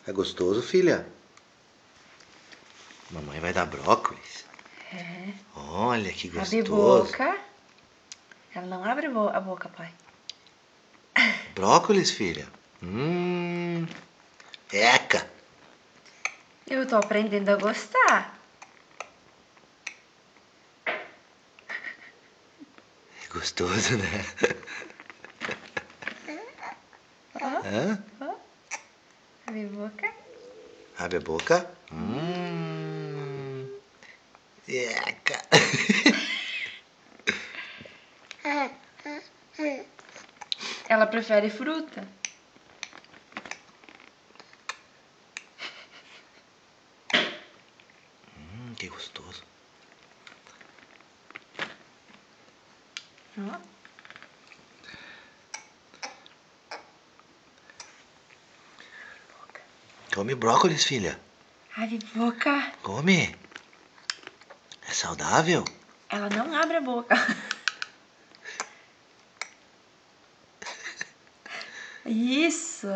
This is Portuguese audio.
É gostoso, filha? Mamãe vai dar brócolis. É. Olha que gostoso. Abre boca. Ela não abre a boca, pai. Brócolis, filha? Eca! Eu tô aprendendo a gostar. É gostoso, né? Hã? Abre a boca. Abre a boca. Eca! Ela prefere fruta. Que gostoso. Ó. Come brócolis, filha. Abre a boca. Come. É saudável. Ela não abre a boca. Isso.